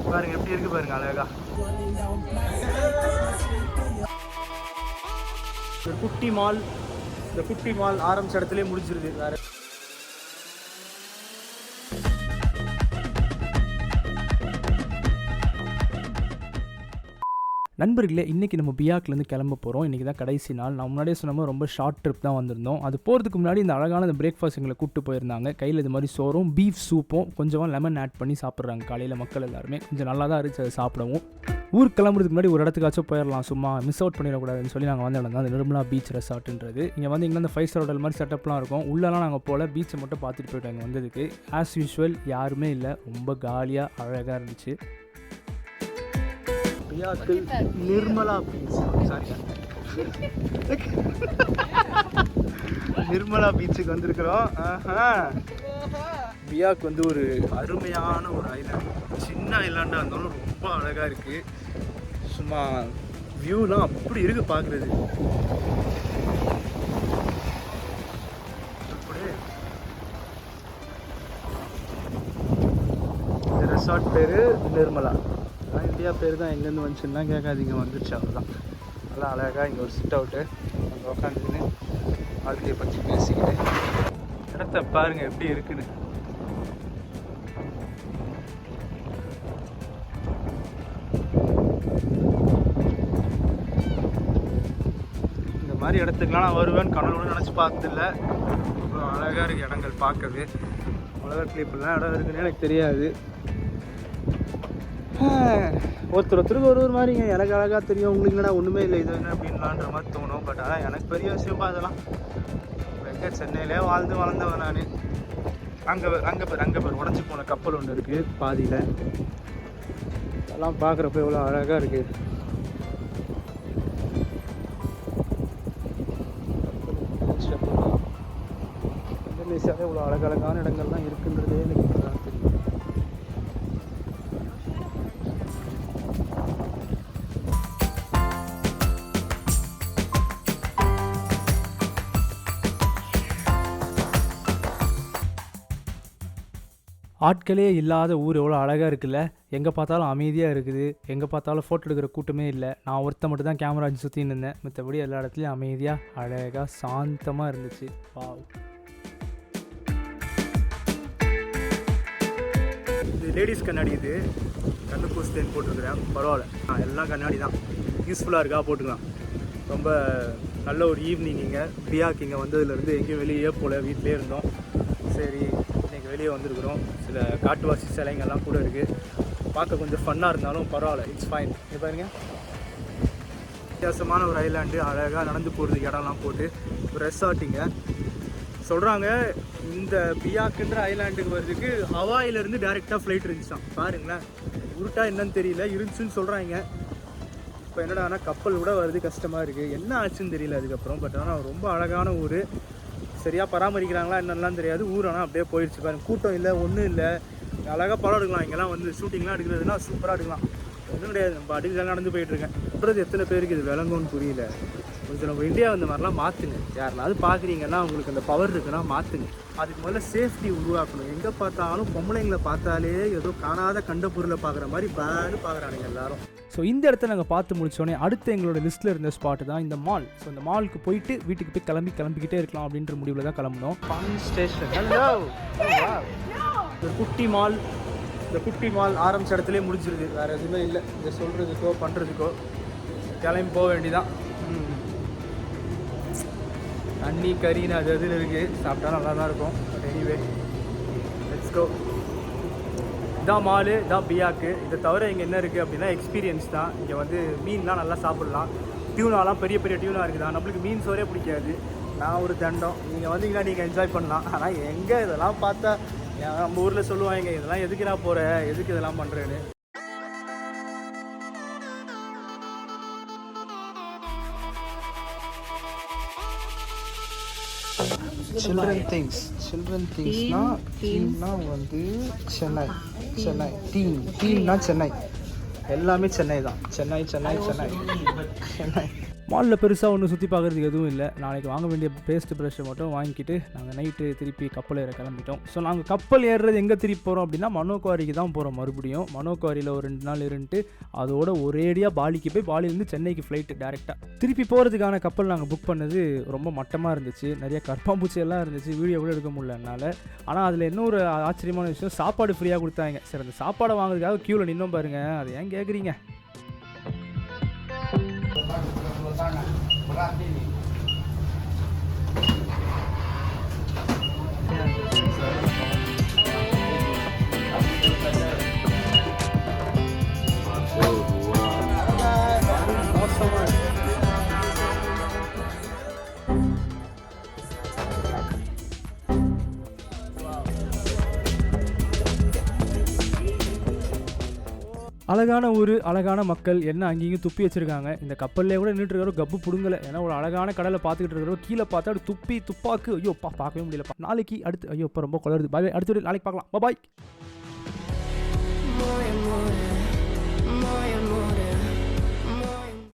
பாருங்க எப்படி இருக்கு பாருங்க அழகா. குட்டி மால், இந்த குட்டி மால் ஆரம்பிச்ச இடத்துலயே முடிஞ்சிருது. வேற நண்பர்களே, இன்றைக்கி நம்ம பியாக்லேருந்து கிளம்ப போகிறோம். இன்றைக்கி தான் கடைசி நாள். நான் முன்னாடியே சொன்ன ரொம்ப ஷார்ட் ட்ரிப் தான் வந்திருந்தோம். அது போகிறதுக்கு முன்னாடி இந்த அழகான இந்த பிரேக்ஃபாஸ்ட் எங்களை கூப்பிட்டு போயிருந்தாங்க. கையில் இது மாதிரி சோறும் பீஃப் சூப்பும் கொஞ்சமாக லெமன் ஆட் பண்ணி சாப்பிட்றாங்க காலையில் மக்கள் எல்லாருமே. கொஞ்சம் நல்லா தான் இருந்துச்சு அதை சாப்பிடவும். ஊருக்கு கிளம்புறதுக்கு முன்னாடி ஒரு இடத்துக்காச்சும் போயிடலாம், சும்மா மிஸ் அவுட் பண்ணிடக்கூடாதுன்னு சொல்லி நாங்கள் வந்து இடம் தான் அந்த நிர்மலா பீச் ரெசார்ட்டுன்றது. இங்கே வந்து இங்கே அந்த 5 ஸ்டார் ஹோட்டல் மாதிரி செட்டப்லாம் இருக்கும். உள்ளெல்லாம் நாங்கள் போல் பீச்சை மட்டும் பார்த்துட்டு போயிட்டாங்க வந்ததுக்கு. ஆஸ் யூஷுவல் யாருமே இல்லை, ரொம்ப காலியாக அழகாக இருந்துச்சு. நிர்மலா பீச், சாரி நிர்மலா பீச்சுக்கு வந்திருக்கிறோம். பியாக் வந்து ஒரு அருமையான ஒரு ஐலாண்ட். சின்ன ஐலாண்டாக இருந்தாலும் ரொம்ப அழகாக இருக்குது. சும்மா வியூலாம் அப்படி இருக்குது பார்க்குறது. இந்த ரெசார்ட் பேர் நிர்மலா. இந்தியா பேர் தான் எங்கேருந்து வந்துச்சுன்னா கேட்காதீங்க, வந்துடுச்சு அவ்வளோதான். நல்லா அழகாக இங்கே ஒரு சிட் அவுட்டு அங்கே உட்காந்துக்கின்னு வாழ்க்கையை பற்றி பேசிக்கிட்டு இடத்த பாருங்கள் எப்படி இருக்குன்னு. இந்த மாதிரி இடத்துக்குலாம் நான் வருவேன்னு கனவுன்னு நினச்சி பார்த்ததில்ல. அவ்வளோ அழகாக இருக்குது இடங்கள் பார்க்கவே. உலகத்தில் இப்படிலாம் இடம் இருக்குன்னு எனக்கு தெரியாது. ஒருத்தருக்கு ஒரு மாதிரிங்க. எனக்கு அழகாக தெரியும், உங்களுக்கு என்னடா ஒன்றுமே இல்லை இது என்ன அப்படின்லான்ற மாதிரி தோணும். பட் ஆனால் எனக்கு பெரிய விஷயமா அதெல்லாம். எங்கே சென்னையிலே வாழ்ந்து வளர்ந்தவன் நான். அங்கே பேர் உடஞ்சி போன கப்பல் ஒன்று இருக்குது பாதியில். அதெல்லாம் பார்க்குறப்ப எவ்வளோ அழகாக இருக்குது. இந்தோனேசியாவே இவ்வளோ அழகழகான இடங்கள்லாம் இருக்குன்றதே எனக்கு இப்போ தான் தெரியும். ஆட்களே இல்லாத ஊர் எவ்வளோ அழகாக இருக்குல்ல. எங்கே பார்த்தாலும் அமைதியாக இருக்குது. எங்கே பார்த்தாலும் ஃபோட்டோ எடுக்கிற கூட்டமே இல்லை. நான் ஒருத்த மட்டும் தான் கேமரா வச்சு சுற்றின்னு இருந்தேன். மற்றபடி எல்லா இடத்துலையும் அமைதியாக அழகாக சாந்தமாக இருந்துச்சு. வாவ். இது லேடிஸ் கண்ணாடி. இது கண்ணு பூஸ்தேன்னு போட்டிருக்கிறேன். பரவாயில்ல, எல்லாம் கண்ணாடி தான். யூஸ்ஃபுல்லாக இருக்கா, போட்டுக்கலாம். ரொம்ப நல்ல ஒரு ஈவினிங். இங்கே பியாக்கு இங்கே வந்ததுலேருந்து எங்கேயும் வெளியே போல், வீட்டிலே இருந்தோம். சரி வெளியே வந்திருக்கிறோம். சில காட்டுவாசி சிலைங்கள்லாம் கூட இருக்குது. பார்க்க கொஞ்சம் ஃபன்னாக இருந்தாலும் பரவாயில்ல, இட்ஸ் ஃபைன். இது பாருங்க, வித்தியாசமான ஒரு ஐலாண்டு. அழகாக நடந்து போகிறதுக்கு இடம்லாம் போட்டு ஒரு ரெசார்ட்டிங்க சொல்கிறாங்க. இந்த பியாக்குன்ற ஐலாண்டுக்கு வர்றதுக்கு ஹவாயிலேருந்து டேரெக்டாக ஃப்ளைட் இருந்துச்சான். பாருங்களேன், உருட்டா என்னன்னு தெரியல, இருந்துச்சுன்னு சொல்கிறாங்க. இப்போ என்னடா ஆனால் கப்பல் கூட வருது, கஷ்டமாக இருக்குது. என்ன ஆச்சுன்னு தெரியல அதுக்கப்புறம். பட் ஆனால் ரொம்ப அழகான ஊர். சரியாக பராமரிக்கிறாங்களா என்னென்னலாம் தெரியாது. ஊர் ஆனால் அப்படியே போயிடுச்சு பாருங்க. கூட்டம் இல்லை, ஒன்றும் இல்லை. அழகாக படம் எடுக்கலாம். இங்கெல்லாம் வந்து ஷூட்டிங்லாம் எடுக்கிறதுனா சூப்பராக எடுக்கலாம். ஒன்றும் கிடையாது, நம்ம அடிக்கலாம் நடந்து போயிட்டுருக்கேன். சொல்கிறது எத்தனை பேருக்கு இது விளங்கும்னு புரியல. கொஞ்சம் நம்ம இந்தியா இந்த மாதிரிலாம் மாற்றுங்க. யாருனாவது பார்க்குறீங்கன்னா உங்களுக்கு அந்த பவர் இருக்குன்னா மாற்றுங்க. அதுக்கு முதல்ல சேஃப்டி உருவாக்கணும். எங்கே பார்த்தாலும் பொம்பளைங்களை பார்த்தாலே ஏதோ காணாத கண்ட பொருளை பார்க்குற மாதிரி பேடு பார்க்குறானுங்க எல்லாரும். ஸோ இந்த இடத்த நாங்கள் பார்த்து முடித்தோடனே அடுத்து எங்களோட லிஸ்ட்டில் இருந்த ஸ்பாட்டு தான் இந்த மால். ஸோ இந்த மாலுக்கு போயிட்டு வீட்டுக்கு போய் கிளம்பிக்கிட்டே இருக்கலாம் அப்படின்ற முடிவில் தான் கிளம்பணும். Fun station. ஹலோ, இந்த குட்டி மால், இந்த குட்டி மால் ஆரம்பிச்ச இடத்துலேயே முடிஞ்சிருது. வேறு எதுவுமே இல்லை இதை சொல்கிறதுக்கோ பண்ணுறதுக்கோ. கிளம்பி போக வேண்டிதான். தண்ணி கறின்னு அது எதில் இருக்குது, சாப்பிட்டா நல்லா தான் இருக்கும். But anyway let's go. இதான் மாலு, இதான் பியாக்கு. இதை தவிர இங்கே என்ன இருக்குது அப்படின்னா எக்ஸ்பீரியன்ஸ் தான். இங்கே வந்து மீன்லாம் நல்லா சாப்பிட்லாம். டியூனாலாம் பெரிய பெரிய டியூனாக இருக்குதா. நம்மளுக்கு மீன் சோறே பிடிக்காது. நான் ஒரு தண்டம். நீங்கள் வந்தீங்கன்னா நீங்கள் என்ஜாய் பண்ணலாம். ஆனால் எங்கே இதெல்லாம் பார்த்தா நம்ம ஊரில் சொல்லுவாங்க, இதெல்லாம் எதுக்கு நான் போகிறேன், எதுக்கு இதெல்லாம் பண்ணுறேன்னு. சில்ட்ரன் திங்ஸ்னா வந்து சென்னை. டீம்னா சென்னை. எல்லாமே சென்னை தான். சென்னை. மாலில் பெருசாக ஒன்றும் சுற்றி பார்க்குறதுக்கு எதுவும் இல்லை. நாளைக்கு வாங்க வேண்டிய பேஸ்ட் ப்ரஷ்ஷை மட்டும் வாங்கிக்கிட்டு நாங்கள் நைட்டு திருப்பி கப்பல் ஏற கிளம்பிட்டோம். ஸோ நாங்கள் கப்பல் ஏறுறது எங்கே திருப்பி போகிறோம் அப்படின்னா மனோகுவாரிக்கு தான் போகிறோம். மறுபடியும் மனோகுவாரியில் ஒரு 2 நாள் இருந்துட்டு அதோட ஒரேடியாக பாலிக்கு போய் பாலிலேருந்து சென்னைக்கு ஃப்ளைட்டு டேரெக்டாக. திருப்பி போகிறதுக்கான கப்பல் நாங்கள் புக் பண்ணது ரொம்ப மட்டமாக இருந்துச்சு. நிறைய கற்பாம்பூச்சி எல்லாம் இருந்துச்சு, வீடியோ கூட எடுக்க முடியல என்னால். ஆனால் அதில் இன்னொரு ஆச்சரியமான விஷயம், சாப்பாடு ஃப்ரீயாக கொடுத்தாங்க. சரி, அந்த சாப்பாடை வாங்குறதுக்காக க்யூவில் நின்னோம் பாருங்கள். அது ஏன் கேட்குறீங்க? அழகான ஊர், அழகான மக்கள், என்ன அங்கேயும் துப்பி வச்சுருக்காங்க. இந்த கப்பல்லே கூட நின்றுட்டு இருக்கிற கப்பு பிடுங்கலை. ஏன்னா ஒரு அழகான கடலை பார்த்துக்கிட்டு இருக்கிறோம். கீழே பார்த்தா அப்படி துப்பாக்கு ஐயோ பார்க்கவே முடியலப்பா. நாளைக்கு அடுத்து ஐயோ இப்போ ரொம்ப குளருது. பாய், அடுத்த நாளைக்கு பார்க்கலாம். பாய்.